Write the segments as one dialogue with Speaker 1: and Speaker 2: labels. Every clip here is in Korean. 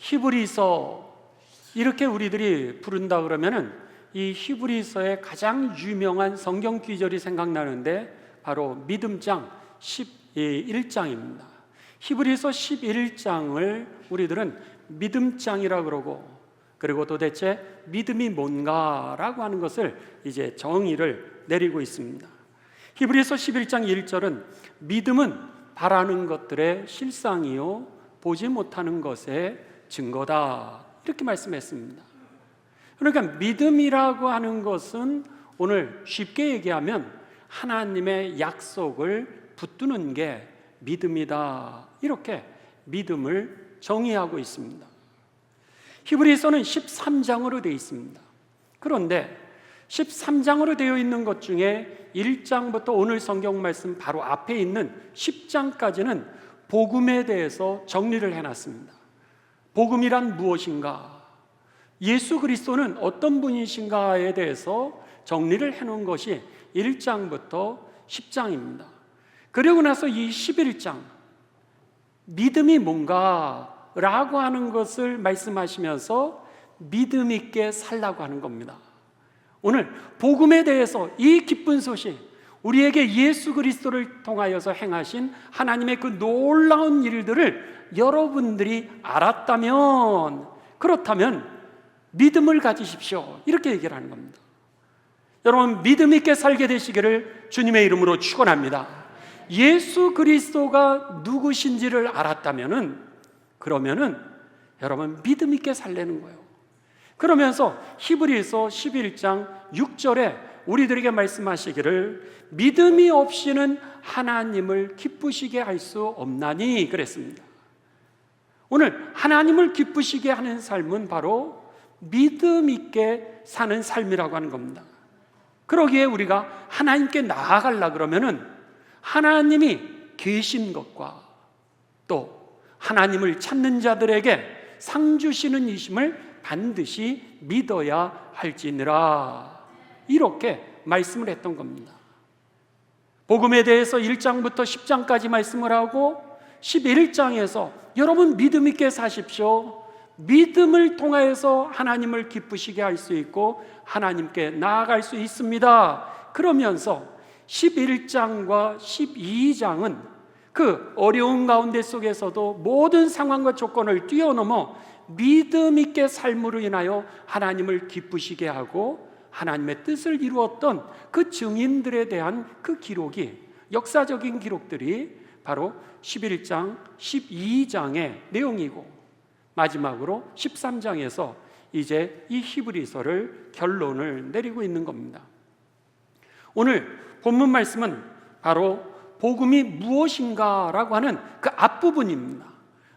Speaker 1: 히브리서 이렇게 우리들이 부른다 그러면은 이 히브리서의 가장 유명한 성경 구절이 생각나는데 바로 믿음장 11장입니다. 히브리서 11장을 우리들은 믿음장이라고 그러고, 그리고 도대체 믿음이 뭔가라고 하는 것을 이제 정의를 내리고 있습니다. 히브리서 11장 1절은 믿음은 바라는 것들의 실상이요 보지 못하는 것의 증거다, 이렇게 말씀했습니다. 그러니까 믿음이라고 하는 것은 오늘 쉽게 얘기하면 하나님의 약속을 붙드는 게 믿음이다, 이렇게 믿음을 정의하고 있습니다. 히브리서는 13장으로 되어 있습니다. 그런데 13장으로 되어 있는 것 중에 1장부터 오늘 성경 말씀 바로 앞에 있는 10장까지는 복음에 대해서 정리를 해놨습니다. 복음이란 무엇인가? 예수 그리스도는 어떤 분이신가에 대해서 정리를 해놓은 것이 1장부터 10장입니다. 그리고 나서 이 11장, 믿음이 뭔가라고 하는 것을 말씀하시면서 믿음 있게 살라고 하는 겁니다. 오늘 복음에 대해서 이 기쁜 소식, 우리에게 예수 그리스도를 통하여서 행하신 하나님의 그 놀라운 일들을 여러분들이 알았다면, 그렇다면 믿음을 가지십시오, 이렇게 얘기를 하는 겁니다. 여러분, 믿음 있게 살게 되시기를 주님의 이름으로 축원합니다. 예수 그리스도가 누구신지를 알았다면은, 그러면은 여러분 믿음 있게 살려는 거예요. 그러면서 히브리서 11장 6절에 우리들에게 말씀하시기를 믿음이 없이는 하나님을 기쁘시게 할 수 없나니 그랬습니다. 오늘 하나님을 기쁘시게 하는 삶은 바로 믿음 있게 사는 삶이라고 하는 겁니다. 그러기에 우리가 하나님께 나아가려 그러면은 하나님이 계신 것과 또 하나님을 찾는 자들에게 상 주시는 이심을 반드시 믿어야 할지니라, 이렇게 말씀을 했던 겁니다. 복음에 대해서 1장부터 10장까지 말씀을 하고 11장에서 여러분 믿음 있게 사십시오, 믿음을 통하여서 하나님을 기쁘시게 할 수 있고 하나님께 나아갈 수 있습니다, 그러면서 11장과 12장은 그 어려운 가운데 속에서도 모든 상황과 조건을 뛰어넘어 믿음 있게 삶으로 인하여 하나님을 기쁘시게 하고 하나님의 뜻을 이루었던 그 증인들에 대한 그 기록이, 역사적인 기록들이 바로 11장, 12장의 내용이고, 마지막으로 13장에서 이제 이 히브리서를 결론을 내리고 있는 겁니다. 오늘 본문 말씀은 바로 복음이 무엇인가라고 하는 그 앞부분입니다.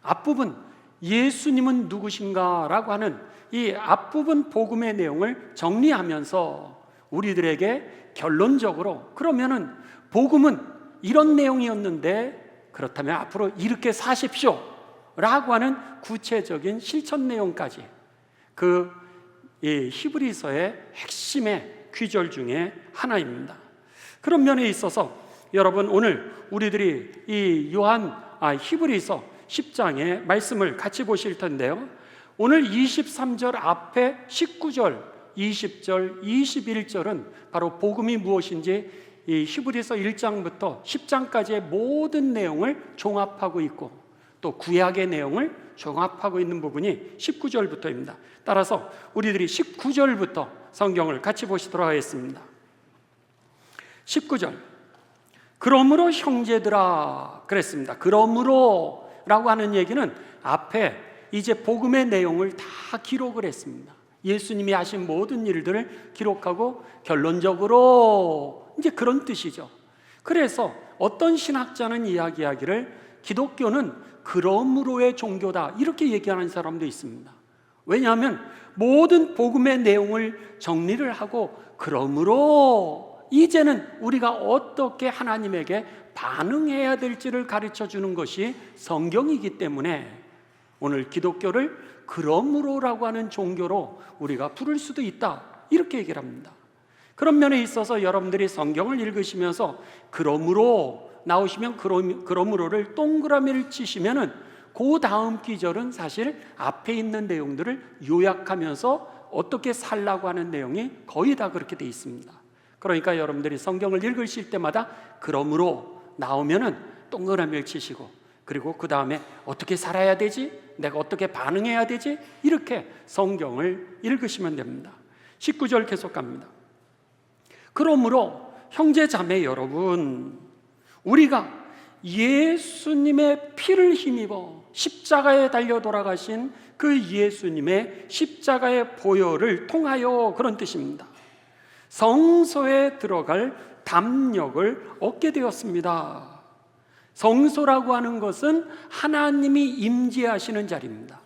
Speaker 1: 앞부분, 예수님은 누구신가라고 하는 이 앞부분 복음의 내용을 정리하면서 우리들에게 결론적으로, 그러면은 복음은 이런 내용이었는데 그렇다면 앞으로 이렇게 사십시오 라고 하는 구체적인 실천 내용까지, 그 히브리서의 핵심의 귀절 중에 하나입니다. 그런 면에 있어서 여러분, 오늘 우리들이 이 히브리서 10장의 말씀을 같이 보실 텐데요, 오늘 23절 앞에 19절, 20절, 21절은 바로 복음이 무엇인지 이 히브리서 1장부터 10장까지의 모든 내용을 종합하고 있고, 또 구약의 내용을 종합하고 있는 부분이 19절부터입니다. 따라서 우리들이 19절부터 성경을 같이 보시도록 하겠습니다. 19절, 그러므로 형제들아 그랬습니다. 그러므로 라고 하는 얘기는 앞에 이제 복음의 내용을 다 기록을 했습니다. 예수님이 하신 모든 일들을 기록하고 결론적으로 이제 그런 뜻이죠. 그래서 어떤 신학자는 이야기하기를 기독교는 그러므로의 종교다, 이렇게 얘기하는 사람도 있습니다. 왜냐하면 모든 복음의 내용을 정리를 하고, 그러므로 이제는 우리가 어떻게 하나님에게 반응해야 될지를 가르쳐 주는 것이 성경이기 때문에 오늘 기독교를 그러므로라고 하는 종교로 우리가 부를 수도 있다, 이렇게 얘기를 합니다. 그런 면에 있어서 여러분들이 성경을 읽으시면서 그러므로 나오시면 그러므로를 동그라미를 치시면은 그 다음 기절은 사실 앞에 있는 내용들을 요약하면서 어떻게 살라고 하는 내용이 거의 다 그렇게 돼 있습니다. 그러니까 여러분들이 성경을 읽으실 때마다 그러므로 나오면은 동그라미를 치시고, 그리고 그 다음에 어떻게 살아야 되지? 내가 어떻게 반응해야 되지? 이렇게 성경을 읽으시면 됩니다. 19절 계속 갑니다. 그러므로 형제 자매 여러분, 우리가 예수님의 피를 힘입어 십자가에 달려 돌아가신 그 예수님의 십자가의 보혈을 통하여, 그런 뜻입니다, 성소에 들어갈 담력을 얻게 되었습니다. 성소라고 하는 것은 하나님이 임재하시는 자리입니다.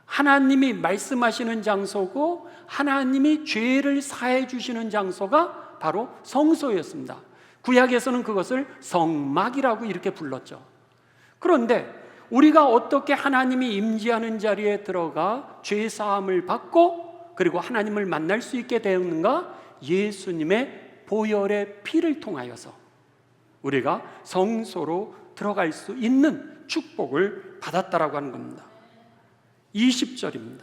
Speaker 1: 하나님이 말씀하시는 장소고 하나님이 죄를 사해 주시는 장소가 바로 성소였습니다. 구약에서는 그것을 성막이라고 이렇게 불렀죠. 그런데 우리가 어떻게 하나님이 임재하는 자리에 들어가 죄 사함을 받고 그리고 하나님을 만날 수 있게 되었는가? 예수님의 보혈의 피를 통하여서 우리가 성소로 들어갈 수 있는 축복을 받았다라고 하는 겁니다. 20절입니다.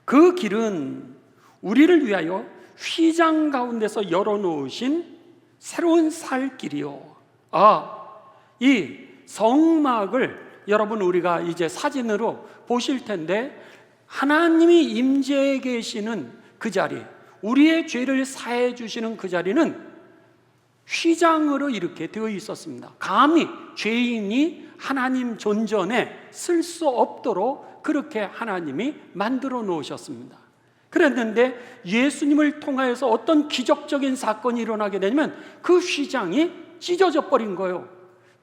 Speaker 1: 그 길은 우리를 위하여 휘장 가운데서 열어놓으신 새로운 살 길이요. 이 성막을 여러분 우리가 이제 사진으로 보실 텐데, 하나님이 임재해 계시는 그 자리, 우리의 죄를 사해 주시는 그 자리는 휘장으로 이렇게 되어 있었습니다. 감히 죄인이 하나님 존전에 쓸 수 없도록 그렇게 하나님이 만들어 놓으셨습니다. 그랬는데 예수님을 통하여서 어떤 기적적인 사건이 일어나게 되면 그 휘장이 찢어져 버린 거예요.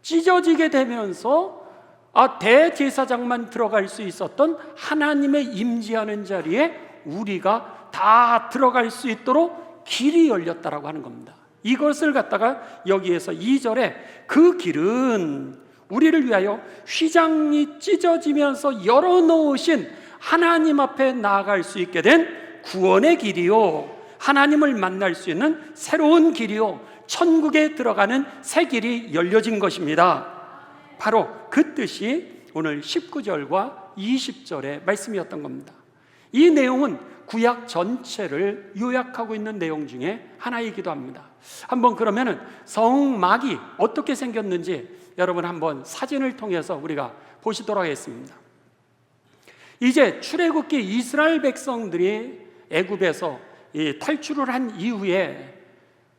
Speaker 1: 찢어지게 되면서 대제사장만 들어갈 수 있었던 하나님의 임재하는 자리에 우리가 다 들어갈 수 있도록 길이 열렸다라고 하는 겁니다. 이것을 갖다가 여기에서 2절에 그 길은 우리를 위하여 휘장이 찢어지면서 열어놓으신 하나님 앞에 나아갈 수 있게 된 구원의 길이요, 하나님을 만날 수 있는 새로운 길이요, 천국에 들어가는 새 길이 열려진 것입니다. 바로 그 뜻이 오늘 19절과 20절의 말씀이었던 겁니다. 이 내용은 구약 전체를 요약하고 있는 내용 중에 하나이기도 합니다. 한번 그러면은 성막이 어떻게 생겼는지 여러분 한번 사진을 통해서 우리가 보시도록 하겠습니다. 이제 출애굽기 이스라엘 백성들이 애굽에서 탈출을 한 이후에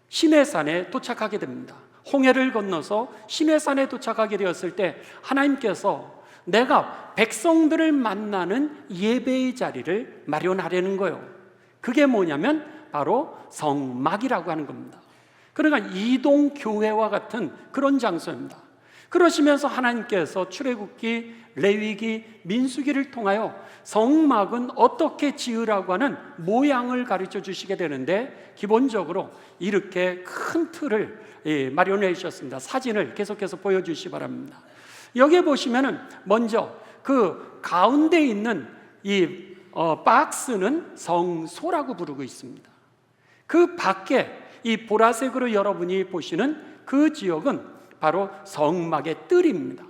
Speaker 1: 시내산에 도착하게 됩니다. 홍해를 건너서 시내산에 도착하게 되었을 때 하나님께서 내가 백성들을 만나는 예배의 자리를 마련하려는 거예요. 그게 뭐냐면 바로 성막이라고 하는 겁니다. 그러니까 이동교회와 같은 그런 장소입니다. 그러시면서 하나님께서 출애굽기, 레위기, 민수기를 통하여 성막은 어떻게 지으라고 하는 모양을 가르쳐 주시게 되는데, 기본적으로 이렇게 큰 틀을 마련해 주셨습니다. 사진을 계속해서 보여주시기 바랍니다. 여기에 보시면은 먼저 그 가운데 있는 이 박스는 성소라고 부르고 있습니다. 그 밖에 이 보라색으로 여러분이 보시는 그 지역은 바로 성막의 뜰입니다.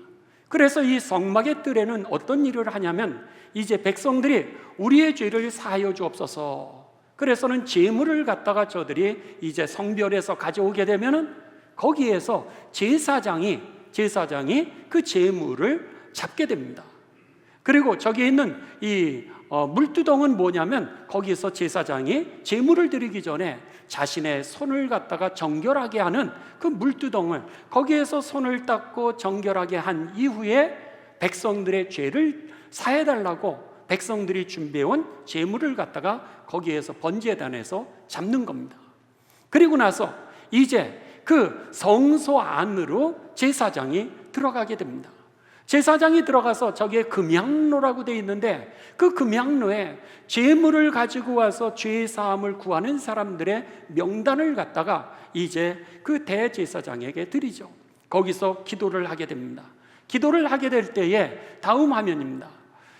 Speaker 1: 그래서 이 성막의 뜰에는 어떤 일을 하냐면, 이제 백성들이 우리의 죄를 사하여 주옵소서, 그래서는 제물을 갖다가 저들이 이제 성별에서 가져오게 되면은 거기에서 제사장이 그 제물을 잡게 됩니다. 그리고 저기에 있는 이 물두덩은 뭐냐면, 거기서 제사장이 제물을 드리기 전에 자신의 손을 갖다가 정결하게 하는 그 물두덩을, 거기에서 손을 닦고 정결하게 한 이후에 백성들의 죄를 사해달라고 백성들이 준비해온 제물을 갖다가 거기에서 번제단에서 잡는 겁니다. 그리고 나서 이제 그 성소 안으로 제사장이 들어가게 됩니다. 제사장이 들어가서 저기에 금양로라고 되어 있는데, 그 금양로에 제물을 가지고 와서 죄 사함을 구하는 사람들의 명단을 갖다가 이제 그 대제사장에게 드리죠. 거기서 기도를 하게 됩니다. 기도를 하게 될 때에 다음 화면입니다.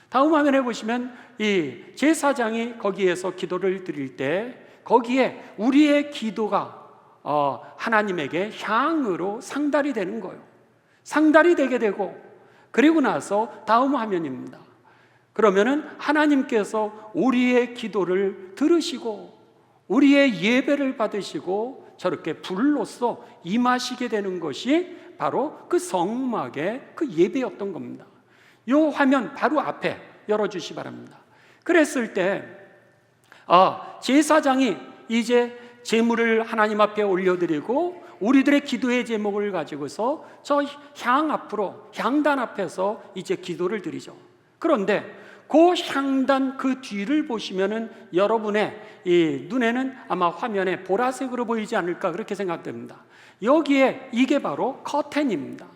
Speaker 1: 다음 화면에 보시면 이 제사장이 거기에서 기도를 드릴 때 거기에 우리의 기도가 하나님에게 향으로 상달이 되는 거예요. 상달이 되게 되고, 그리고 나서 다음 화면입니다. 그러면은 하나님께서 우리의 기도를 들으시고 우리의 예배를 받으시고 저렇게 불로써 임하시게 되는 것이 바로 그 성막의 그 예배였던 겁니다. 이 화면 바로 앞에 열어주시 바랍니다. 그랬을 때 제사장이 이제 제물을 하나님 앞에 올려드리고 우리들의 기도의 제목을 가지고서 저 향단 앞에서 이제 기도를 드리죠. 그런데 그 향단 그 뒤를 보시면은 여러분의 이 눈에는 아마 화면에 보라색으로 보이지 않을까 그렇게 생각됩니다. 여기에 이게 바로 커튼입니다.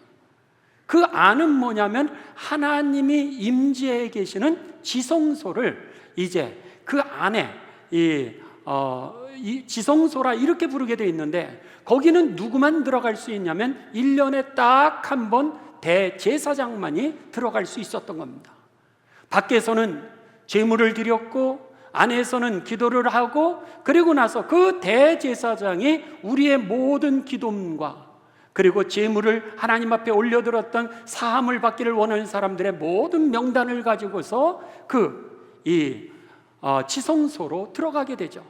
Speaker 1: 그 안은 뭐냐면 하나님이 임재해 계시는 지성소를 이제 그 안에 이 지성소라 이렇게 부르게 되어 있는데 거기는 누구만 들어갈 수 있냐면 1년에 딱 한 번 대제사장만이 들어갈 수 있었던 겁니다. 밖에서는 제물을 드렸고 안에서는 기도를 하고 그리고 나서 그 대제사장이 우리의 모든 기도문과 그리고 제물을 하나님 앞에 올려드렸던 사함을 받기를 원하는 사람들의 모든 명단을 가지고서 지성소로 들어가게 되죠.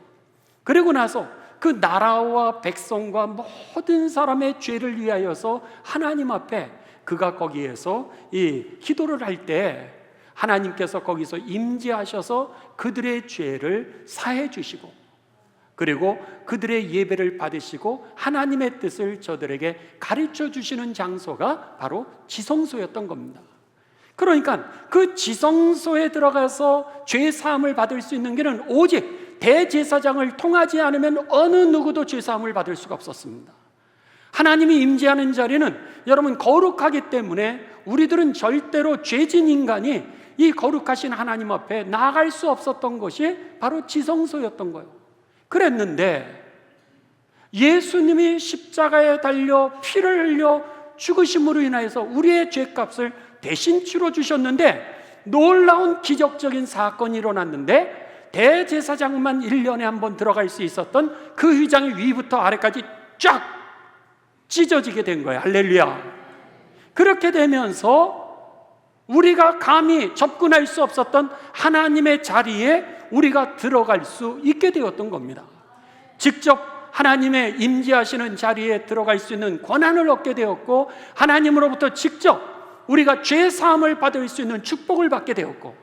Speaker 1: 그리고 나서 그 나라와 백성과 모든 사람의 죄를 위하여서 하나님 앞에 그가 거기에서 이 기도를 할 때 하나님께서 거기서 임재하셔서 그들의 죄를 사해 주시고 그리고 그들의 예배를 받으시고 하나님의 뜻을 저들에게 가르쳐 주시는 장소가 바로 지성소였던 겁니다. 그러니까 그 지성소에 들어가서 죄 사함을 받을 수 있는 길은 오직 대제사장을 통하지 않으면 어느 누구도 죄 사함을 받을 수가 없었습니다. 하나님이 임재하는 자리는 여러분 거룩하기 때문에 우리들은 절대로 죄진 인간이 이 거룩하신 하나님 앞에 나아갈 수 없었던 것이 바로 지성소였던 거예요. 그랬는데 예수님이 십자가에 달려 피를 흘려 죽으심으로 인하여서 우리의 죄값을 대신 치러주셨는데 놀라운 기적적인 사건이 일어났는데 대제사장만 1년에 한 번 들어갈 수 있었던 그 휘장이 위부터 아래까지 쫙 찢어지게 된 거예요. 할렐루야. 그렇게 되면서 우리가 감히 접근할 수 없었던 하나님의 자리에 우리가 들어갈 수 있게 되었던 겁니다. 직접 하나님의 임재하시는 자리에 들어갈 수 있는 권한을 얻게 되었고 하나님으로부터 직접 우리가 죄 사함을 받을 수 있는 축복을 받게 되었고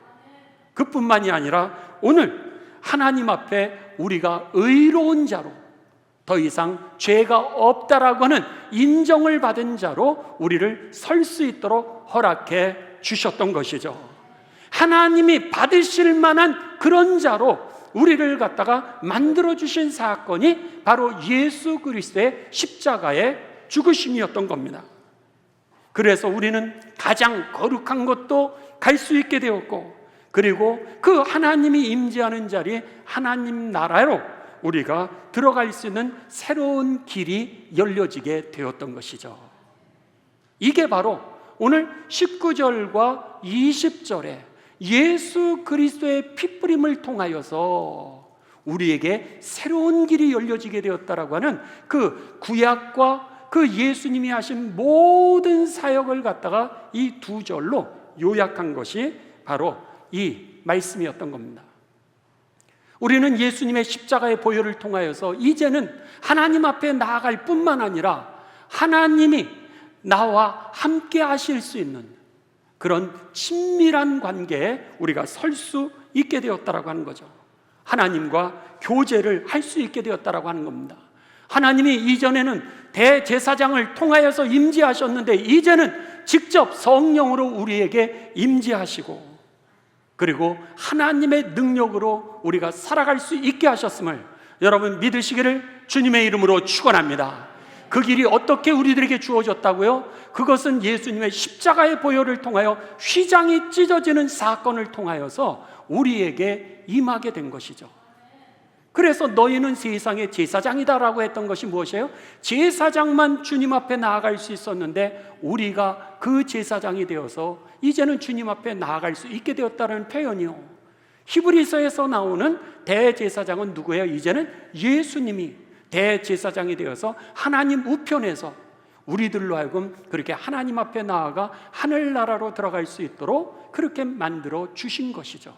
Speaker 1: 그뿐만이 아니라 오늘 하나님 앞에 우리가 의로운 자로 더 이상 죄가 없다라고 하는 인정을 받은 자로 우리를 설 수 있도록 허락해 주셨던 것이죠. 하나님이 받으실 만한 그런 자로 우리를 갖다가 만들어 주신 사건이 바로 예수 그리스도의 십자가의 죽으심이었던 겁니다. 그래서 우리는 가장 거룩한 곳도 갈 수 있게 되었고 그리고 그 하나님이 임재하는 자리에 하나님 나라로 우리가 들어갈 수 있는 새로운 길이 열려지게 되었던 것이죠. 이게 바로 오늘 19절과 20절에 예수 그리스도의 피뿌림을 통하여서 우리에게 새로운 길이 열려지게 되었다라고 하는 그 구약과 그 예수님이 하신 모든 사역을 갖다가 이 두 절로 요약한 것이 바로 이 말씀이었던 겁니다. 우리는 예수님의 십자가의 보혈을 통하여서 이제는 하나님 앞에 나아갈 뿐만 아니라 하나님이 나와 함께 하실 수 있는 그런 친밀한 관계에 우리가 설 수 있게 되었다라고 하는 거죠. 하나님과 교제를 할 수 있게 되었다라고 하는 겁니다. 하나님이 이전에는 대제사장을 통하여서 임재하셨는데 이제는 직접 성령으로 우리에게 임재하시고 그리고 하나님의 능력으로 우리가 살아갈 수 있게 하셨음을 여러분 믿으시기를 주님의 이름으로 축원합니다. 그 길이 어떻게 우리들에게 주어졌다고요? 그것은 예수님의 십자가의 보혈을 통하여 휘장이 찢어지는 사건을 통하여서 우리에게 임하게 된 것이죠. 그래서 너희는 세상의 제사장이다라고 했던 것이 무엇이에요? 제사장만 주님 앞에 나아갈 수 있었는데 우리가 그 제사장이 되어서 이제는 주님 앞에 나아갈 수 있게 되었다는 표현이요. 히브리서에서 나오는 대제사장은 누구예요? 이제는 예수님이 대제사장이 되어서 하나님 우편에서 우리들로 하여금 그렇게 하나님 앞에 나아가 하늘나라로 들어갈 수 있도록 그렇게 만들어 주신 것이죠.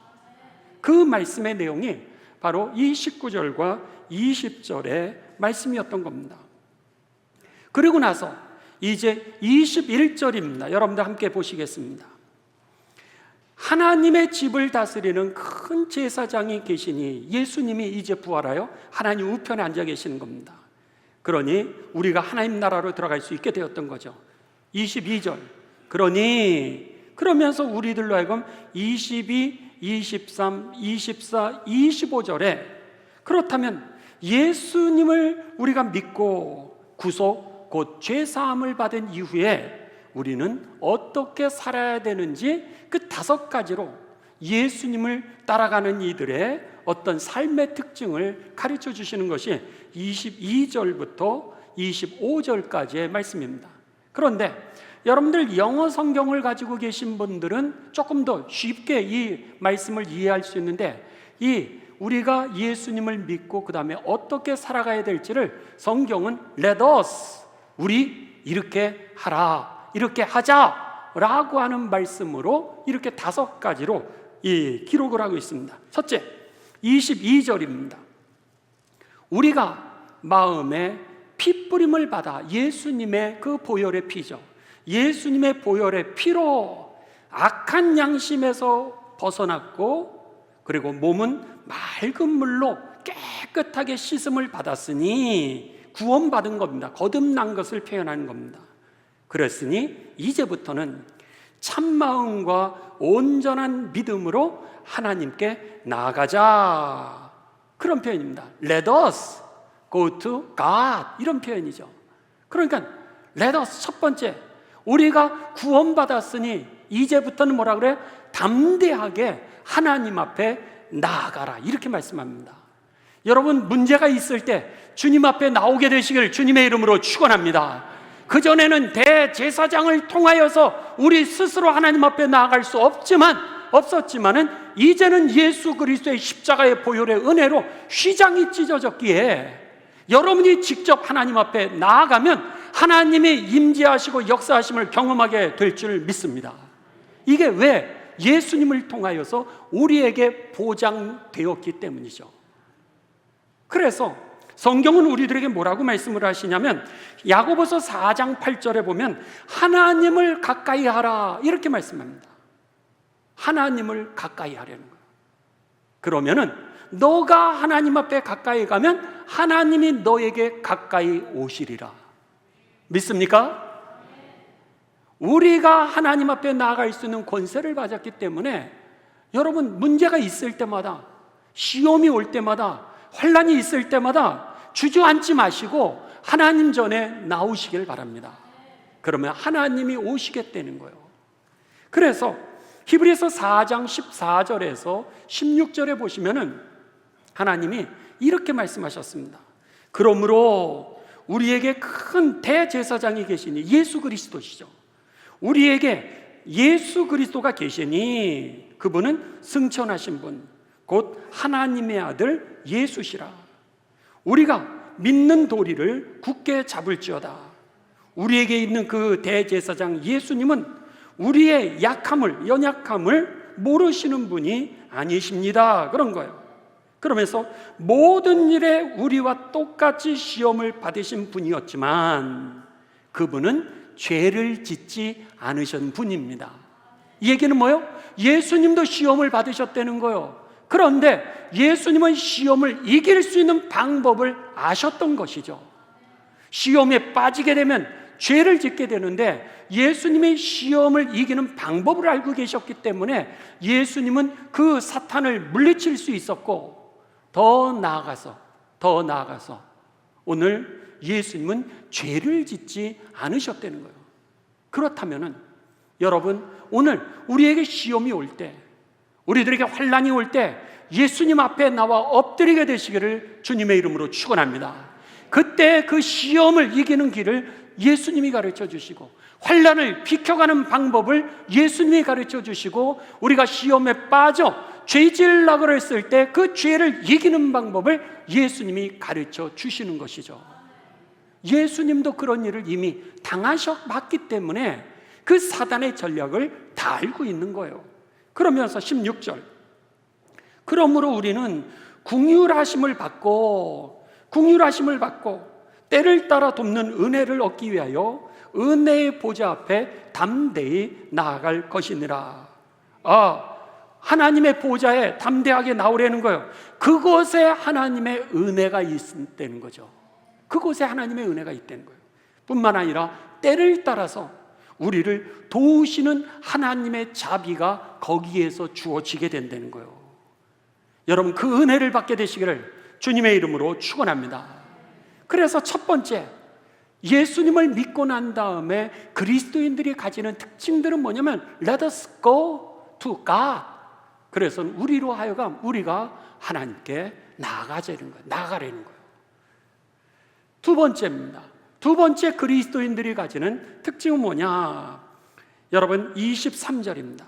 Speaker 1: 그 말씀의 내용이 바로 이 19절과 20절의 말씀이었던 겁니다. 그리고 나서 이제 21절입니다. 여러분들 함께 보시겠습니다. 하나님의 집을 다스리는 큰 제사장이 계시니, 예수님이 이제 부활하여 하나님 우편에 앉아 계시는 겁니다. 그러니 우리가 하나님 나라로 들어갈 수 있게 되었던 거죠. 22절. 그러면서 우리들로 하여금 22, 23, 24, 25절에 그렇다면 예수님을 우리가 믿고 구속 곧 죄사함을 받은 이후에 우리는 어떻게 살아야 되는지 그 5가지로 예수님을 따라가는 이들의 어떤 삶의 특징을 가르쳐 주시는 것이 22절부터 25절까지의 말씀입니다. 그런데 여러분들 영어 성경을 가지고 계신 분들은 조금 더 쉽게 이 말씀을 이해할 수 있는데, 우리가 예수님을 믿고 그 다음에 어떻게 살아가야 될지를 성경은 Let us, 우리 이렇게 하라, 이렇게 하자 라고 하는 말씀으로 이렇게 5가지로 기록을 하고 있습니다. 첫째, 22절입니다. 우리가 마음에 피뿌림을 받아, 예수님의 그 보혈의 피죠. 예수님의 보혈의 피로 악한 양심에서 벗어났고, 그리고 몸은 맑은 물로 깨끗하게 씻음을 받았으니 구원받은 겁니다. 거듭난 것을 표현하는 겁니다. 그랬으니 이제부터는 참마음과 온전한 믿음으로 하나님께 나아가자, 그런 표현입니다. Let us go to God, 이런 표현이죠. 그러니까 Let us, 첫 번째, 우리가 구원받았으니 이제부터는 뭐라 그래요? 담대하게 하나님 앞에 나아가라, 이렇게 말씀합니다. 여러분, 문제가 있을 때 주님 앞에 나오게 되시길 주님의 이름으로 축원합니다. 그전에는 대제사장을 통하여서 우리 스스로 하나님 앞에 나아갈 수 없었지만은 이제는 예수 그리스도의 십자가의 보혈의 은혜로 휘장이 찢어졌기에 여러분이 직접 하나님 앞에 나아가면 하나님이 임재하시고 역사하심을 경험하게 될 줄 믿습니다. 이게 왜? 예수님을 통하여서 우리에게 보장되었기 때문이죠. 그래서 성경은 우리들에게 뭐라고 말씀을 하시냐면, 야고보서 4장 8절에 보면 하나님을 가까이 하라, 이렇게 말씀합니다. 하나님을 가까이 하려는 거예요. 그러면은 너가 하나님 앞에 가까이 가면 하나님이 너에게 가까이 오시리라. 믿습니까? 우리가 하나님 앞에 나아갈 수 있는 권세를 받았기 때문에 여러분, 문제가 있을 때마다, 시험이 올 때마다, 환난이 있을 때마다 주저앉지 마시고 하나님 전에 나오시길 바랍니다. 그러면 하나님이 오시겠다는 거예요. 그래서 히브리서 4장 14절에서 16절에 보시면은 하나님이 이렇게 말씀하셨습니다. 그러므로 우리에게 큰 대제사장이 계시니, 예수 그리스도시죠. 우리에게 예수 그리스도가 계시니 그분은 승천하신 분, 곧 하나님의 아들 예수시라. 우리가 믿는 도리를 굳게 잡을지어다. 우리에게 있는 그 대제사장 예수님은 우리의 약함을, 연약함을 모르시는 분이 아니십니다, 그런 거예요. 그러면서 모든 일에 우리와 똑같이 시험을 받으신 분이었지만 그분은 죄를 짓지 않으신 분입니다. 이 얘기는 뭐예요? 예수님도 시험을 받으셨다는 거예요. 그런데 예수님은 시험을 이길 수 있는 방법을 아셨던 것이죠. 시험에 빠지게 되면 죄를 짓게 되는데 예수님이 시험을 이기는 방법을 알고 계셨기 때문에 예수님은 그 사탄을 물리칠 수 있었고, 더 나아가서 오늘 예수님은 죄를 짓지 않으셨다는 거예요. 그렇다면은 여러분, 오늘 우리에게 시험이 올 때, 우리들에게 환난이 올 때 예수님 앞에 나와 엎드리게 되시기를 주님의 이름으로 축원합니다. 그때 그 시험을 이기는 길을 예수님이 가르쳐 주시고, 환난을 비켜가는 방법을 예수님이 가르쳐 주시고, 우리가 시험에 빠져 죄질라고 그랬을 때 그 죄를 이기는 방법을 예수님이 가르쳐 주시는 것이죠. 예수님도 그런 일을 이미 당하셨기 때문에 그 사단의 전략을 다 알고 있는 거예요. 그러면서 16절, 그러므로 우리는 긍휼하심을 받고 때를 따라 돕는 은혜를 얻기 위하여 은혜의 보좌 앞에 담대히 나아갈 것이니라. 하나님의 보좌에 담대하게 나오려는 거예요. 그곳에 하나님의 은혜가 있다는 거죠. 그곳에 하나님의 은혜가 있다는 거예요. 뿐만 아니라 때를 따라서 우리를 도우시는 하나님의 자비가 거기에서 주어지게 된다는 거예요. 여러분, 그 은혜를 받게 되시기를 주님의 이름으로 축원합니다. 그래서 첫 번째, 예수님을 믿고 난 다음에 그리스도인들이 가지는 특징들은 뭐냐면 Let us go to God. 그래서 우리로 하여금 우리가 하나님께 나아가려는 거예요. 두 번째입니다. 두 번째 그리스도인들이 가지는 특징은 뭐냐? 여러분, 23절입니다.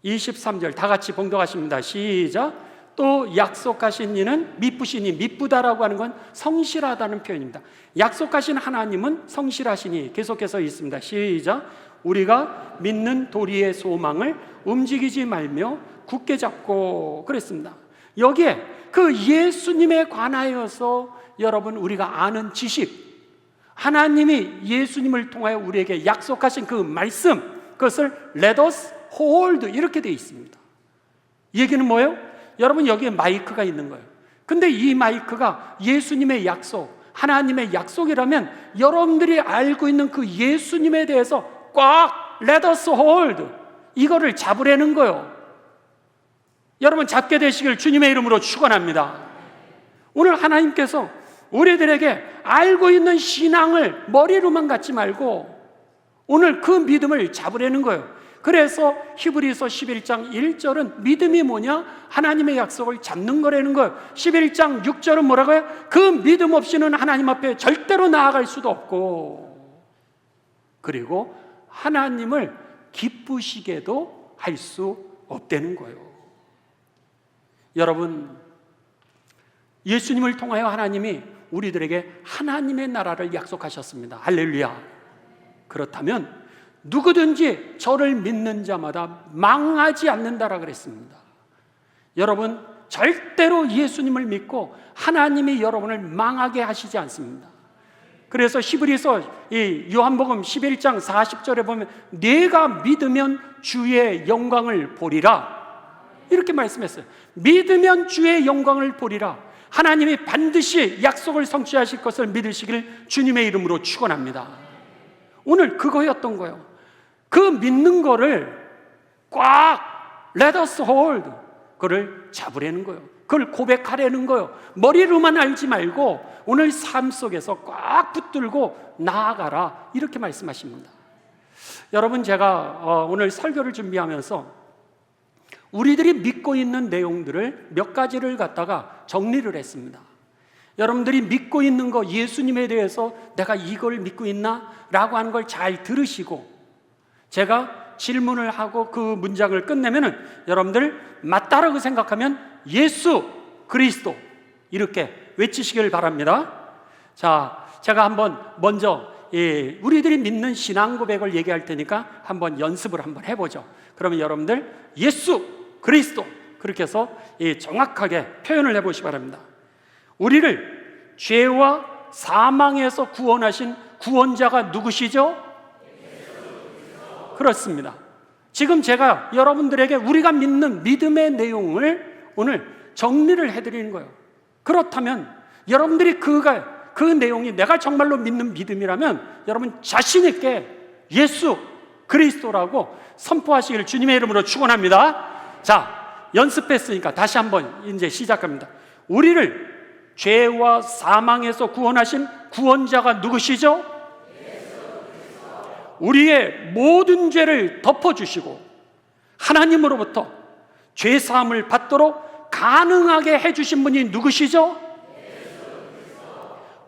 Speaker 1: 23절 다 같이 봉독하십니다. 시작. 또 약속하신 이는 미쁘시니, 미쁘다라고 하는 건 성실하다는 표현입니다. 약속하신 하나님은 성실하시니, 계속해서 있습니다. 시작. 우리가 믿는 도리의 소망을 움직이지 말며 굳게 잡고, 그랬습니다. 여기에 그 예수님에 관하여서 여러분 우리가 아는 지식, 하나님이 예수님을 통하여 우리에게 약속하신 그 말씀, 그것을 Let us hold 이렇게 되어 있습니다. 이 얘기는 뭐예요? 여러분, 여기에 마이크가 있는 거예요. 근데 이 마이크가 예수님의 약속, 하나님의 약속이라면 여러분들이 알고 있는 그 예수님에 대해서 꽉 Let us hold, 이거를 잡으려는 거예요. 여러분, 잡게 되시길 주님의 이름으로 축원합니다. 오늘 하나님께서 우리들에게 알고 있는 신앙을 머리로만 갖지 말고 오늘 그 믿음을 잡으려는 거예요. 그래서 히브리서 11장 1절은 믿음이 뭐냐? 하나님의 약속을 잡는 거라는 거예요. 11장 6절은 뭐라고요? 그 믿음 없이는 하나님 앞에 절대로 나아갈 수도 없고, 그리고 하나님을 기쁘시게도 할 수 없다는 거예요. 여러분, 예수님을 통하여 하나님이 우리들에게 하나님의 나라를 약속하셨습니다. 할렐루야. 그렇다면 누구든지 저를 믿는 자마다 망하지 않는다라 그랬습니다. 여러분, 절대로 예수님을 믿고 하나님이 여러분을 망하게 하시지 않습니다. 그래서 히브리서 요한복음 11장 40절에 보면 내가 믿으면 주의 영광을 보리라, 이렇게 말씀했어요. 믿으면 주의 영광을 보리라. 하나님이 반드시 약속을 성취하실 것을 믿으시길 주님의 이름으로 축원합니다. 오늘 그거였던 거예요. 그 믿는 거를 꽉 Let us hold, 그걸 잡으려는 거예요. 그걸 고백하려는 거예요. 머리로만 알지 말고 오늘 삶 속에서 꽉 붙들고 나아가라, 이렇게 말씀하십니다. 여러분, 제가 오늘 설교를 준비하면서 우리들이 믿고 있는 내용들을 몇 가지를 갖다가 정리를 했습니다. 여러분들이 믿고 있는 거, 예수님에 대해서 내가 이걸 믿고 있나? 라고 하는 걸 잘 들으시고, 제가 질문을 하고 그 문장을 끝내면은 여러분들 맞다라고 생각하면 예수 그리스도 이렇게 외치시길 바랍니다. 자, 제가 한번 먼저 우리들이 믿는 신앙 고백을 얘기할 테니까 한번 연습을 한번 해보죠. 그러면 여러분들 예수 그리스도 그렇게 해서 정확하게 표현을 해보시기 바랍니다. 우리를 죄와 사망에서 구원하신 구원자가 누구시죠? 그렇습니다. 지금 제가 여러분들에게 우리가 믿는 믿음의 내용을 오늘 정리를 해드리는 거예요. 그렇다면 여러분들이 그 내용이 내가 정말로 믿는 믿음이라면 여러분 자신 있게 예수 그리스도라고 선포하시기를 주님의 이름으로 축원합니다. 자, 연습했으니까 다시 한번 이제 시작합니다. 우리를 죄와 사망에서 구원하신 구원자가 누구시죠? 우리의 모든 죄를 덮어주시고 하나님으로부터 죄사함을 받도록 가능하게 해주신 분이 누구시죠?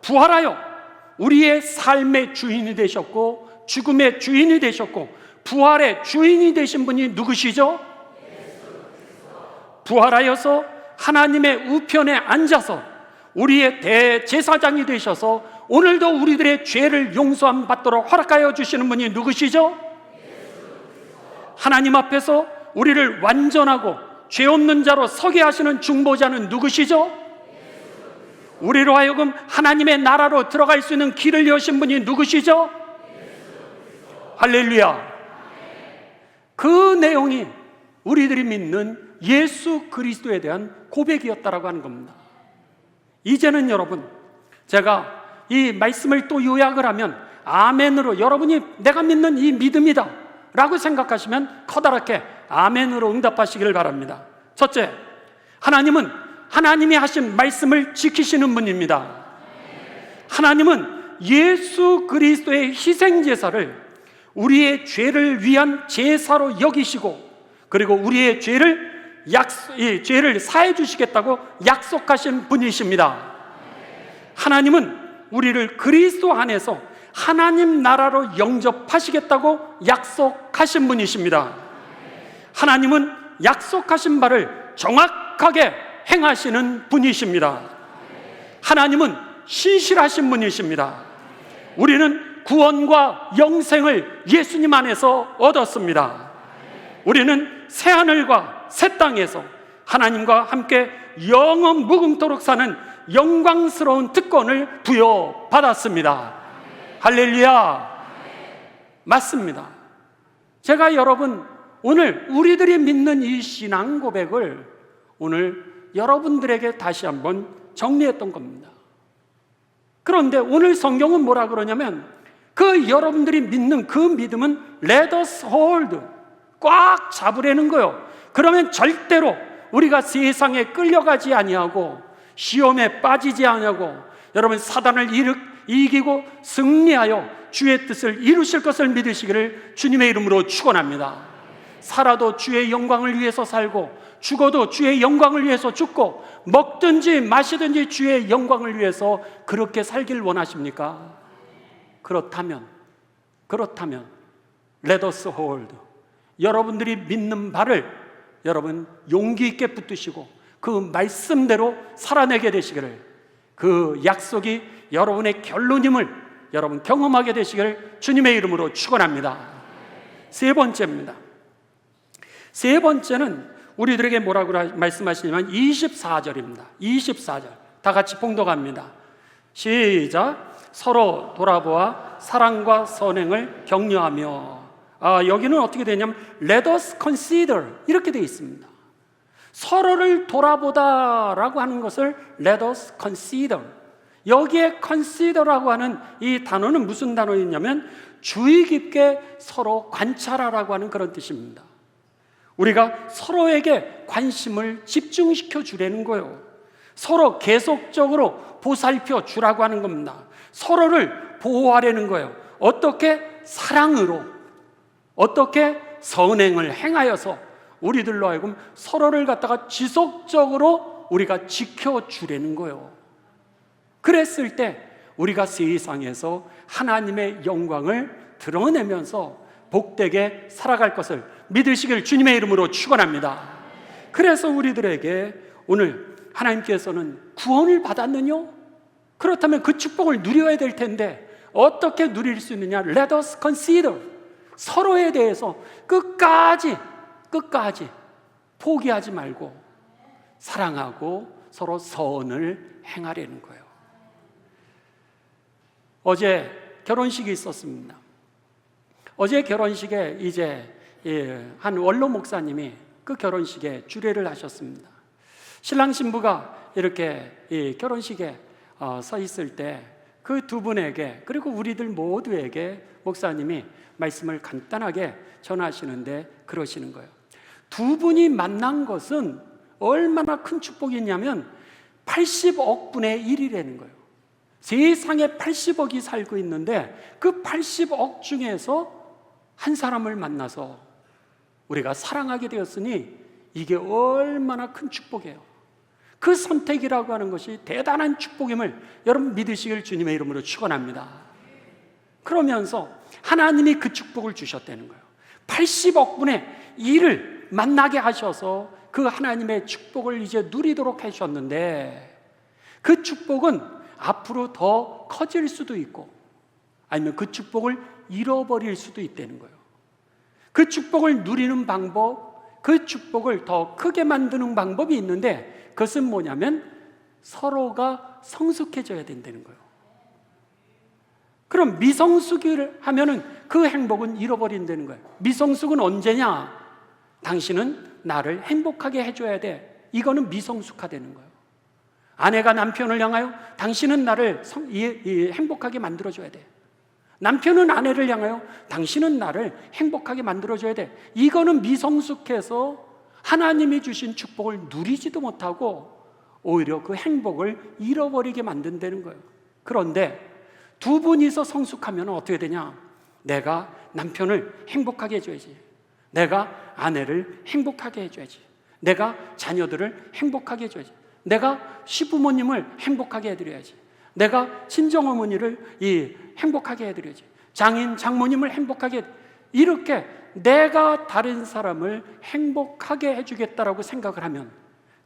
Speaker 1: 부활하여 우리의 삶의 주인이 되셨고 죽음의 주인이 되셨고 부활의 주인이 되신 분이 누구시죠? 부활하여서 하나님의 우편에 앉아서 우리의 대제사장이 되셔서 오늘도 우리들의 죄를 용서함 받도록 허락하여 주시는 분이 누구시죠? 하나님 앞에서 우리를 완전하고 죄 없는 자로 서게 하시는 중보자는 누구시죠? 우리로 하여금 하나님의 나라로 들어갈 수 있는 길을 여신 분이 누구시죠? 할렐루야. 그 내용이 우리들이 믿는 예수 그리스도에 대한 고백이었다라고 하는 겁니다. 이제는 여러분, 제가 이 말씀을 또 요약을 하면 아멘으로, 여러분이 내가 믿는 이 믿음이다 라고 생각하시면 커다랗게 아멘으로 응답하시기를 바랍니다. 첫째, 하나님은 하나님이 하신 말씀을 지키시는 분입니다. 하나님은 예수 그리스도의 희생제사를 우리의 죄를 위한 제사로 여기시고, 그리고 우리의 죄를 사해 주시겠다고 약속하신 분이십니다. 하나님은 우리를 그리스도 안에서 하나님 나라로 영접하시겠다고 약속하신 분이십니다. 하나님은 약속하신 바를 정확하게 행하시는 분이십니다. 하나님은 신실하신 분이십니다. 우리는 구원과 영생을 예수님 안에서 얻었습니다. 우리는 새하늘과 새 땅에서 하나님과 함께 영원 무궁토록 사는 영광스러운 특권을 부여받았습니다. 할렐루야. 맞습니다. 제가 여러분, 오늘 우리들이 믿는 이 신앙 고백을 오늘 여러분들에게 다시 한번 정리했던 겁니다. 그런데 오늘 성경은 뭐라 그러냐면, 그 여러분들이 믿는 그 믿음은 let us hold, 꽉 잡으라는 거예요. 그러면 절대로 우리가 세상에 끌려가지 아니하고 시험에 빠지지 아니하고, 여러분 사단을 이기고 승리하여 주의 뜻을 이루실 것을 믿으시기를 주님의 이름으로 축원합니다. 살아도 주의 영광을 위해서 살고, 죽어도 주의 영광을 위해서 죽고, 먹든지 마시든지 주의 영광을 위해서 그렇게 살길 원하십니까? 그렇다면 let us hold, 여러분들이 믿는 바를 여러분 용기 있게 붙드시고 그 말씀대로 살아내게 되시기를, 그 약속이 여러분의 결론임을 여러분 경험하게 되시기를 주님의 이름으로 축원합니다. 세 번째입니다. 세 번째는 우리들에게 뭐라고 말씀하시냐면 24절입니다. 24절 다 같이 봉독합니다. 시작. 서로 돌아보아 사랑과 선행을 격려하며. 여기는 어떻게 되냐면 let us consider 이렇게 되어 있습니다. 서로를 돌아보다라고 하는 것을 let us consider. 여기에 consider라고 하는 이 단어는 무슨 단어였냐면 주의 깊게 서로 관찰하라고 하는 그런 뜻입니다. 우리가 서로에게 관심을 집중시켜 주라는 거예요. 서로 계속적으로 보살펴 주라고 하는 겁니다. 서로를 보호하려는 거예요. 어떻게? 사랑으로, 어떻게? 선행을 행하여서 우리들로 하여금 서로를 갖다가 지속적으로 우리가 지켜주라는 거예요. 그랬을 때 우리가 세상에서 하나님의 영광을 드러내면서 복되게 살아갈 것을 믿으시길 주님의 이름으로 축원합니다. 그래서 우리들에게 오늘 하나님께서는 구원을 받았느냐? 그렇다면 그 축복을 누려야 될 텐데 어떻게 누릴 수 있느냐? Let us consider. 서로에 대해서 끝까지 포기하지 말고 사랑하고 서로 선을 행하려는 거예요. 어제 결혼식이 있었습니다. 어제 결혼식에 이제 한 원로 목사님이 그 결혼식에 주례를 하셨습니다. 신랑 신부가 이렇게 결혼식에 서 있을 때 그 두 분에게, 그리고 우리들 모두에게 목사님이 말씀을 간단하게 전하시는데 그러시는 거예요. 두 분이 만난 것은 얼마나 큰 축복이냐면 80억 분의 1이라는 거예요. 세상에 80억이 살고 있는데 그 80억 중에서 한 사람을 만나서 우리가 사랑하게 되었으니 이게 얼마나 큰 축복이에요. 그 선택이라고 하는 것이 대단한 축복임을 여러분 믿으시길 주님의 이름으로 축원합니다. 그러면서 하나님이 그 축복을 주셨다는 거예요. 80억 분의 1을 만나게 하셔서 그 하나님의 축복을 이제 누리도록 하셨는데, 그 축복은 앞으로 더 커질 수도 있고 아니면 그 축복을 잃어버릴 수도 있다는 거예요. 그 축복을 누리는 방법, 그 축복을 더 크게 만드는 방법이 있는데 그것은 뭐냐면 서로가 성숙해져야 된다는 거예요. 그럼 미성숙을 하면은 그 행복은 잃어버린다는 거예요. 미성숙은 언제냐? 당신은 나를 행복하게 해줘야 돼. 이거는 미성숙화되는 거예요. 아내가 남편을 향하여 당신은 나를 행복하게 만들어줘야 돼. 남편은 아내를 향하여 당신은 나를 행복하게 만들어줘야 돼. 이거는 미성숙해서 하나님이 주신 축복을 누리지도 못하고 오히려 그 행복을 잃어버리게 만든다는 거예요. 그런데 두 분이서 성숙하면 어떻게 되냐? 내가 남편을 행복하게 해줘야지. 내가 아내를 행복하게 해줘야지. 내가 자녀들을 행복하게 해줘야지. 내가 시부모님을 행복하게 해드려야지. 내가 친정어머니를 행복하게 해드려야지. 장인, 장모님을 행복하게 이렇게 내가 다른 사람을 행복하게 해주겠다라고 생각을 하면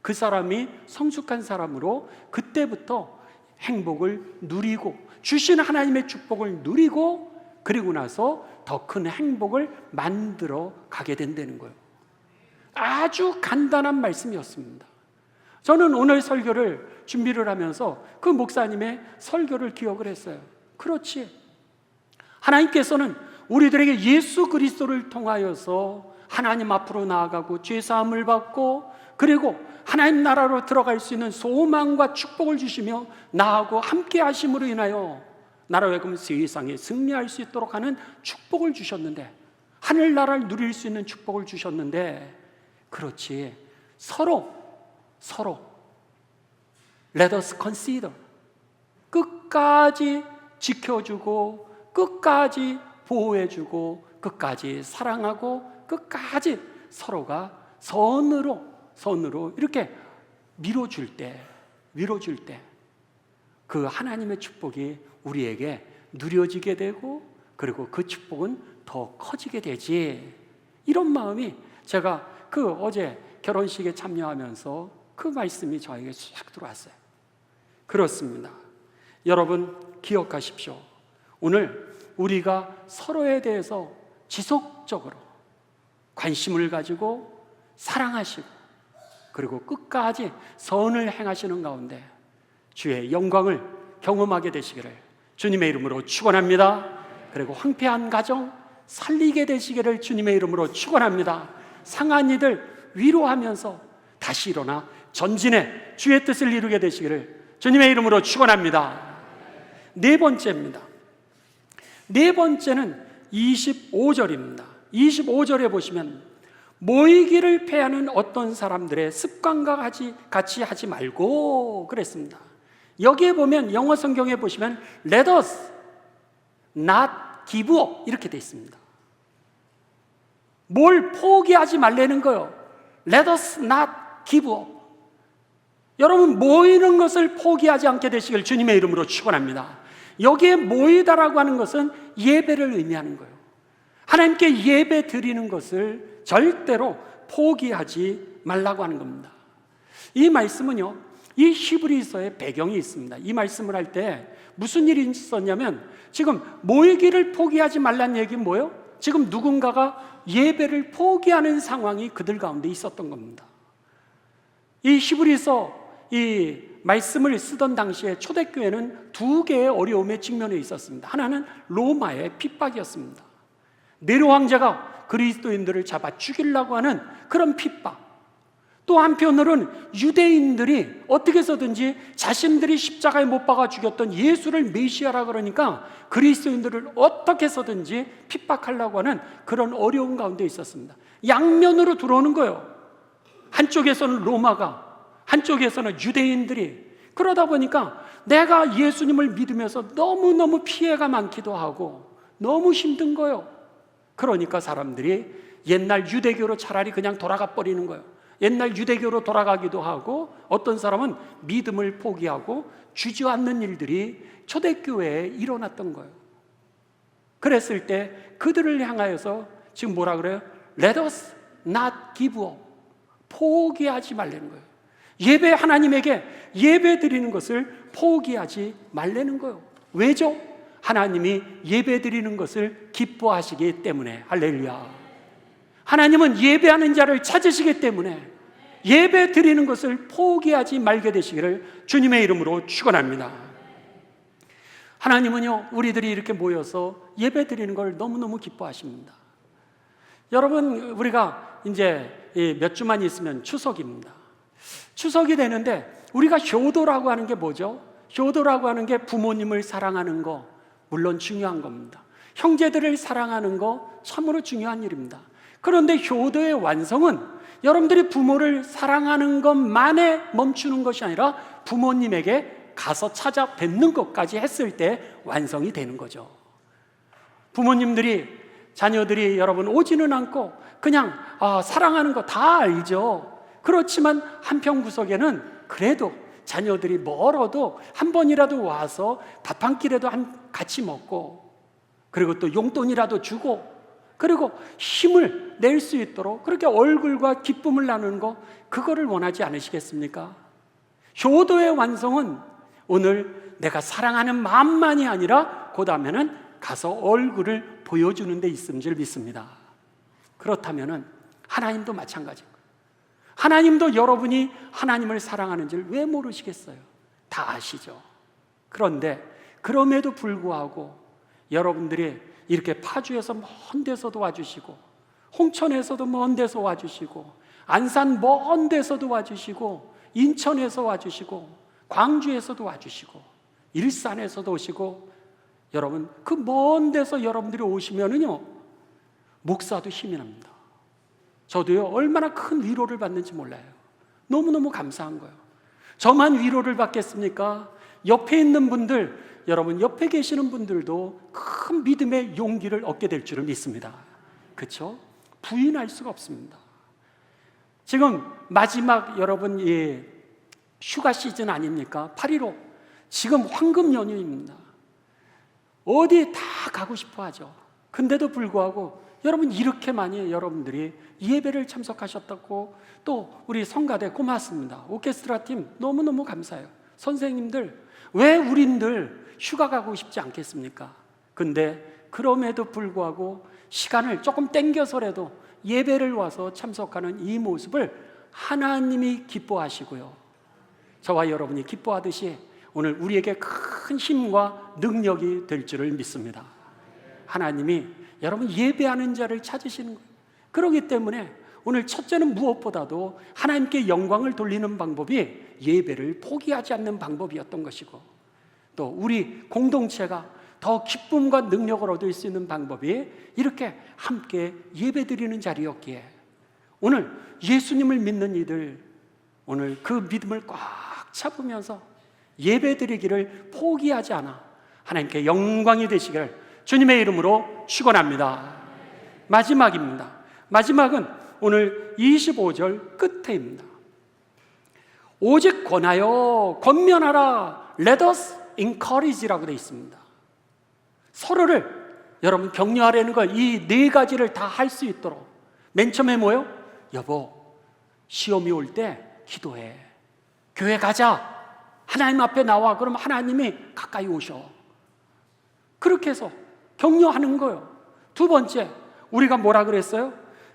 Speaker 1: 그 사람이 성숙한 사람으로 그때부터 행복을 누리고 주신 하나님의 축복을 누리고 그리고 나서 더 큰 행복을 만들어 가게 된다는 거예요. 아주 간단한 말씀이었습니다. 저는 오늘 설교를 준비를 하면서 그 목사님의 설교를 기억을 했어요. 그렇지, 하나님께서는 우리들에게 예수 그리스도를 통하여서 하나님 앞으로 나아가고 죄사함을 받고 그리고 하나님 나라로 들어갈 수 있는 소망과 축복을 주시며 나하고 함께 하심으로 인하여 나라로 하여금 세상에 승리할 수 있도록 하는 축복을 주셨는데, 하늘나라를 누릴 수 있는 축복을 주셨는데, 그렇지, 서로 let us consider, 끝까지 지켜주고 끝까지 보호해주고 끝까지 사랑하고 끝까지 서로가 선으로 이렇게 밀어줄 때 그 하나님의 축복이 우리에게 누려지게 되고 그리고 그 축복은 더 커지게 되지. 이런 마음이 제가 그 어제 결혼식에 참여하면서 그 말씀이 저에게 쑥 들어왔어요. 그렇습니다. 여러분 기억하십시오. 오늘 우리가 서로에 대해서 지속적으로 관심을 가지고 사랑하시고 그리고 끝까지 선을 행하시는 가운데 주의 영광을 경험하게 되시기를 주님의 이름으로 축원합니다. 그리고 황폐한 가정 살리게 되시기를 주님의 이름으로 축원합니다. 상한 이들 위로하면서 다시 일어나 전진해 주의 뜻을 이루게 되시기를 주님의 이름으로 축원합니다. 네 번째입니다. 네 번째는 25절입니다. 25절에 보시면 모이기를 패하는 어떤 사람들의 습관과 같이 하지 말고 그랬습니다. 여기에 보면 영어 성경에 보시면 Let us not give up 이렇게 되어 있습니다. 뭘 포기하지 말라는 거예요. Let us not give up. 여러분 모이는 것을 포기하지 않게 되시길 주님의 이름으로 축원합니다. 여기에 모이다라고 하는 것은 예배를 의미하는 거예요. 하나님께 예배 드리는 것을 절대로 포기하지 말라고 하는 겁니다. 이 말씀은요, 이 히브리서의 배경이 있습니다. 이 말씀을 할 때 무슨 일이 있었냐면 지금 모이기를 포기하지 말라는 얘기는 뭐예요? 지금 누군가가 예배를 포기하는 상황이 그들 가운데 있었던 겁니다. 이 히브리서 이 말씀을 쓰던 당시에 초대교회는 두 개의 어려움에 직면해 있었습니다. 하나는 로마의 핍박이었습니다. 네로 황제가 그리스도인들을 잡아 죽이려고 하는 그런 핍박. 또 한편으로는 유대인들이 어떻게 해서든지 자신들이 십자가에 못 박아 죽였던 예수를 메시아라 그러니까 그리스도인들을 어떻게 해서든지 핍박하려고 하는 그런 어려운 가운데 있었습니다. 양면으로 들어오는 거예요. 한쪽에서는 로마가, 한쪽에서는 유대인들이. 그러다 보니까 내가 예수님을 믿으면서 너무너무 피해가 많기도 하고 너무 힘든 거예요. 그러니까 사람들이 옛날 유대교로 차라리 그냥 돌아가 버리는 거예요. 옛날 유대교로 돌아가기도 하고 어떤 사람은 믿음을 포기하고 주저앉는 일들이 초대교회에 일어났던 거예요. 그랬을 때 그들을 향하여서 지금 뭐라 그래요? Let us not give up. 포기하지 말라는 거예요. 예배, 하나님에게 예배 드리는 것을 포기하지 말라는 거예요. 왜죠? 하나님이 예배 드리는 것을 기뻐하시기 때문에. 할렐루야. 하나님은 예배하는 자를 찾으시기 때문에 예배 드리는 것을 포기하지 말게 되시기를 주님의 이름으로 축원합니다. 하나님은요, 우리들이 이렇게 모여서 예배 드리는 걸 너무너무 기뻐하십니다. 여러분, 우리가 이제 몇 주만 있으면 추석입니다. 추석이 되는데 우리가 효도라고 하는 게 뭐죠? 효도라고 하는 게 부모님을 사랑하는 거, 물론 중요한 겁니다. 형제들을 사랑하는 거 참으로 중요한 일입니다. 그런데 효도의 완성은 여러분들이 부모를 사랑하는 것만에 멈추는 것이 아니라 부모님에게 가서 찾아뵙는 것까지 했을 때 완성이 되는 거죠. 부모님들이, 자녀들이 여러분 오지는 않고 그냥 사랑하는 거 다 알죠. 그렇지만 한편 구석에는 그래도 자녀들이 멀어도 한 번이라도 와서 밥 한 끼라도 같이 먹고, 그리고 또 용돈이라도 주고, 그리고 힘을 낼 수 있도록 그렇게 얼굴과 기쁨을 나누는 거, 그거를 원하지 않으시겠습니까? 효도의 완성은 오늘 내가 사랑하는 마음만이 아니라 그 다음에는 가서 얼굴을 보여주는 데 있음을 믿습니다. 그렇다면 하나님도 마찬가지입니다. 하나님도 여러분이 하나님을 사랑하는 줄 왜 모르시겠어요? 다 아시죠. 그런데 그럼에도 불구하고 여러분들이 이렇게 파주에서 먼 데서도 와주시고, 홍천에서도 먼 데서 와주시고, 안산 먼 데서도 와주시고, 인천에서 와주시고, 광주에서도 와주시고, 일산에서도 오시고, 여러분 그 먼 데서 여러분들이 오시면은요, 목사도 힘이 납니다. 저도요, 얼마나 큰 위로를 받는지 몰라요. 너무너무 감사한 거예요. 저만 위로를 받겠습니까? 옆에 있는 분들, 여러분 옆에 계시는 분들도 큰 믿음의 용기를 얻게 될 줄을 믿습니다. 그렇죠? 부인할 수가 없습니다. 지금 마지막 여러분 휴가 시즌 아닙니까? 8.15 지금 황금 연휴입니다. 어디 다 가고 싶어 하죠. 근데도 불구하고 여러분 이렇게 많이 여러분들이 예배를 참석하셨다고, 또 우리 성가대 고맙습니다. 오케스트라 팀 너무너무 감사해요. 선생님들, 왜 우린들 휴가 가고 싶지 않겠습니까? 근데 그럼에도 불구하고 시간을 조금 땡겨서라도 예배를 와서 참석하는 이 모습을 하나님이 기뻐하시고요, 저와 여러분이 기뻐하듯이 오늘 우리에게 큰 힘과 능력이 될 줄을 믿습니다. 하나님이 여러분 예배하는 자를 찾으시는 거예요. 그렇기 때문에 오늘 첫째는 무엇보다도 하나님께 영광을 돌리는 방법이 예배를 포기하지 않는 방법이었던 것이고, 또 우리 공동체가 더 기쁨과 능력을 얻을 수 있는 방법이 이렇게 함께 예배드리는 자리였기에, 오늘 예수님을 믿는 이들 오늘 그 믿음을 꽉 잡으면서 예배드리기를 포기하지 않아 하나님께 영광이 되시기를 주님의 이름으로 축원합니다. 마지막입니다. 마지막은 오늘 25절 끝에입니다. 오직 권하여 권면하라, let us encourage라고 되어 있습니다. 서로를 여러분 격려하려는 걸, 이 네 가지를 다 할 수 있도록. 맨 처음에 뭐요? 여보, 시험이 올 때 기도해. 교회 가자. 하나님 앞에 나와. 그럼 하나님이 가까이 오셔. 그렇게 해서 격려하는 거예요. 두 번째, 우리가 뭐라 그랬어요?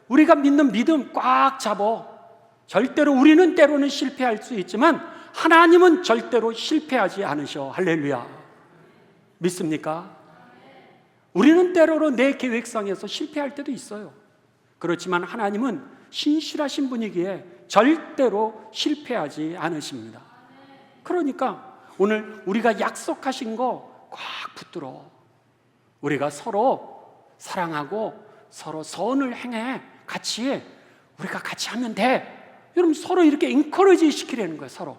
Speaker 1: 우리가 믿는 믿음 꽉 잡어. 절대로 우리는 때로는 실패할 수 있지만 하나님은 절대로 실패하지 않으셔. 할렐루야. 믿습니까? 우리는 때로는 내 계획상에서 실패할 때도 있어요. 그렇지만 하나님은 신실하신 분이기에 절대로 실패하지 않으십니다. 그러니까 오늘 우리가 약속하신 거 꽉 붙들어. 우리가 서로 사랑하고 서로 선을 행해. 우리가 같이 하면 돼. 여러분 서로 이렇게 인커리지 시키려는 거예요.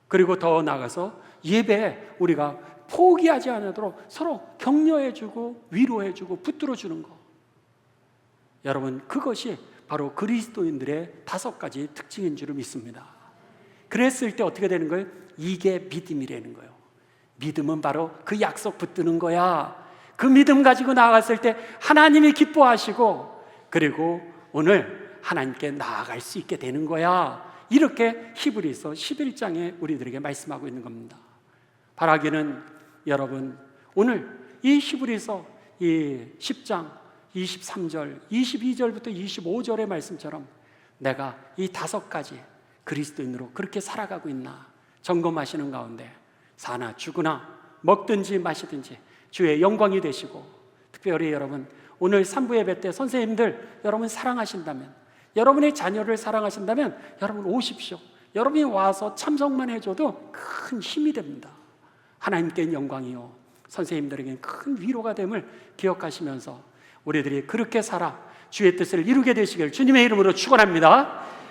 Speaker 1: 그리고 더 나아가서 예배에 우리가 포기하지 않도록 서로 격려해주고 위로해주고 붙들어주는 거. 여러분 그것이 바로 그리스도인들의 5가지 특징인 줄 믿습니다. 그랬을 때 어떻게 되는 거예요? 이게 믿음이라는 거예요. 믿음은 바로 그 약속 붙드는 거야. 그 믿음 가지고 나아갔을 때 하나님이 기뻐하시고, 그리고 오늘 하나님께 나아갈 수 있게 되는 거야. 이렇게 히브리서 11장에 우리들에게 말씀하고 있는 겁니다. 바라기는 여러분, 오늘 이 히브리서 이 10장 23절, 22절부터 25절의 말씀처럼 내가 이 5가지 그리스도인으로 그렇게 살아가고 있나 점검하시는 가운데 사나 죽으나 먹든지 마시든지 주의 영광이 되시고, 특별히 여러분 오늘 3부 예배 때 선생님들 여러분 사랑하신다면, 여러분의 자녀를 사랑하신다면 여러분 오십시오. 여러분이 와서 참석만 해줘도 큰 힘이 됩니다. 하나님께는 영광이요 선생님들에게는 큰 위로가 됨을 기억하시면서 우리들이 그렇게 살아 주의 뜻을 이루게 되시길 주님의 이름으로 축원합니다.